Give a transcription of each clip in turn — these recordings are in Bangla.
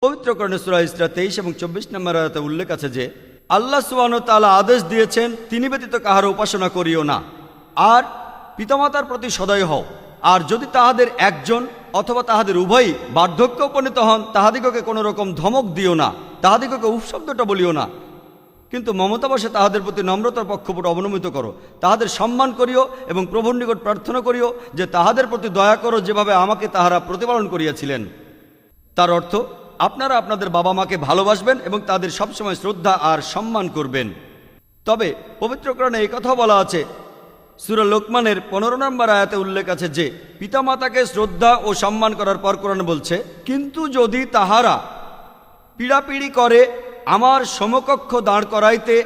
পবিত্র কোরআনে সূরা ইসরা 23 এবং 24 নম্বর আয়াতে উল্লেখ আছে যে আল্লাহ সুবহানাহু ওয়া তাআলা আদেশ দিয়েছেন, তিনি ব্যতীত কাহার উপাসনা করিও না, আর পিতামাতার প্রতি সদয় হও। আর যদি তাহাদের একজন অথবা তাহাদের উভয়ই বার্ধক্যে উপনীত হন, তাহাদিগকে কোনো রকম ধমক দিও না, তাহাদিগকে উফ শব্দটা বলিও না, কিন্তু মমতাবশে তাহাদের প্রতি নম্রতার পক্ষপট অবনমিত করো। তাহাদের সম্মান করিও এবং প্রভুর নিকট প্রার্থনা করিও যে তাহাদের প্রতি দয়া করো, যেভাবে আমাকে তাহারা প্রতিপালন করিয়াছিলেন। তার অর্থ, আপনারা আপনাদের বাবা মাকে ভালোবাসবেন এবং তাদের সবসময় শ্রদ্ধা আর সম্মান করবেন। তবে পবিত্র কোরআনে এই কথা বলা আছে, সূরা লোকমানের 15 নম্বর আয়াতে উল্লেখ আছে যে পিতামাতাকে শ্রদ্ধা ও সম্মান করার পর কোরআন বলছে, কিন্তু যদি তাহারা পীড়াপিড়ি করে আমার সমকক্ষ দাঁড় করাইতে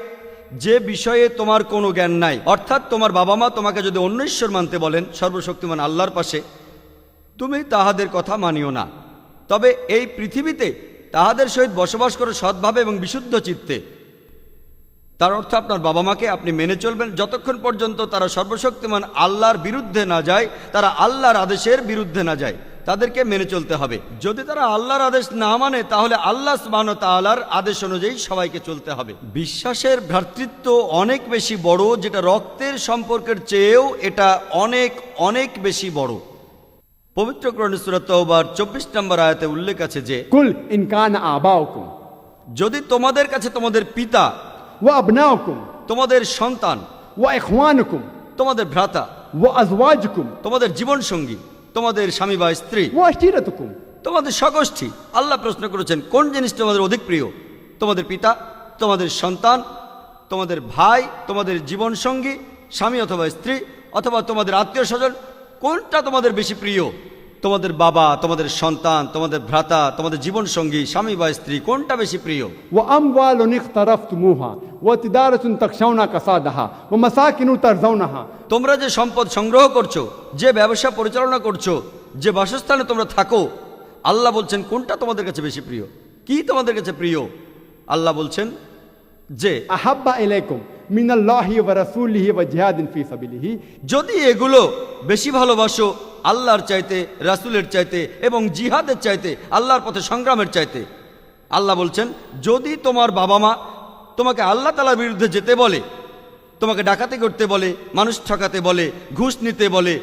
যে বিষয়ে তোমার কোনো জ্ঞান নাই, অর্থাৎ তোমার বাবা মা তোমাকে যদি অন্য ঈশ্বর মানতে বলেন সর্বশক্তিমান আল্লাহর পাশে, তুমি তাহাদের কথা মানিও না, তবে এই পৃথিবীতে তাহাদের সহিত বসবাস করো সৎভাবে এবং বিশুদ্ধ চিত্তে। তার অর্থ, আপনার বাবা মাকে আপনি মেনে চলবেন যতক্ষণ পর্যন্ত তারা সর্বশক্তিমান আল্লাহর বিরুদ্ধে না যায়, তারা আল্লাহর আদেশের বিরুদ্ধে না যায়, তাদেরকে মেনে চলতে হবে। যদি তারা আল্লাহর আদেশ না মানে, তাহলে আল্লাহ সুবহানাহু ওয়া তাআলার আদেশ অনুযায়ী সবাইকে চলতে হবে। বিশ্বাসের ভ্রাতৃত্ব অনেক বেশি বড়, যেটা রক্তের সম্পর্কের চেয়েও এটা অনেক অনেক বেশি বড়। পবিত্র কোরআনে সূরা তাওবার 24 নম্বর আয়াতে উল্লেখ আছে যে কুল ইন কানা আবাউকুম যদি তোমাদের কাছে তোমাদের পিতা, ওয়া আবনাউকুম তোমাদের সন্তান, ওয়া ইখওয়ানুকুম তোমাদের ভ্রাতা, ওয়া আজওয়াজুকুম তোমাদের জীবনসঙ্গী, তোমাদের স্বামী বা স্ত্রী, ওয়া আশিরাতুকুম, তোমাদের স্বগোষ্ঠী। আল্লাহ প্রশ্ন করেছেন, কোন জিনিস তোমাদের অধিক প্রিয়? তোমাদের পিতা, তোমাদের সন্তান, তোমাদের ভাই, তোমাদের জীবনসঙ্গী, স্বামী অথবা স্ত্রী, অথবা তোমাদের আত্মীয় স্বজন, কোনটা তোমাদের বেশি প্রিয়? তোমাদের বাবা, তোমাদের সন্তান, তোমাদের ভ্রাতা, তোমাদের জীবনসঙ্গী, স্বামী বা স্ত্রী, কোনটা বেশি প্রিয়? ওয়া আমওয়ালুন ইখতারাফতুমুহা ওয়া তিজারাতুন তাখশাউনা কাসাদাহা ওয়া মাসাকিনু তারজাউনাহা, তোমরা যে সম্পদ সংগ্রহ করছো, যে ব্যবসা পরিচালনা করছো, যে বাসস্থানে তোমরা থাকো, আল্লাহ বলছেন কোনটা তোমাদের কাছে বেশি প্রিয়? কি তোমাদের কাছে প্রিয়? আল্লাহ বলছেন যে আহাব্বা ইলাইকুম মিনাল্লাহি ওয়া রাসূলিহি ওয়া জিহাদিন ফি সাবিলিহি, যদি এগুলো বেশি ভালোবাসো আল্লাহর চাইতে, রাসূলের চাইতে এবং জিহাদের চাইতে, আল্লাহর পথে সংগ্রামের চাইতে। আল্লাহ বলছেন, যদি তোমার বাবা মা তোমাকে আল্লাহ তাআলার বিরুদ্ধে যেতে বলে, তোমাকে ডাকাতি করতে বলে, মানুষ ঠকাতে বলে, ঘুষ নিতে বলে,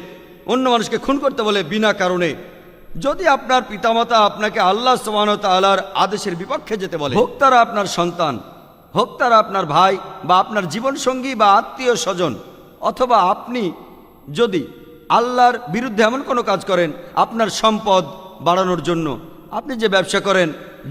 অন্য মানুষকে খুন করতে বলে বিনা কারণে, যদি আপনার পিতামাতা আপনাকে আল্লাহ সুবহানাহু ওয়া তাআলার আদেশের বিপক্ষে যেতে বলে, হোক তারা আপনার সন্তান, হোক তারা আপনার ভাই বা আপনার জীবনসঙ্গী বা আত্মীয় স্বজন, অথবা আপনি যদি আল্লাহর বিরুদ্ধে এমন কোনো কাজ করেন আপনার সম্পদ বাড়ানোর জন্য, আপনি যে ব্যবসা করেন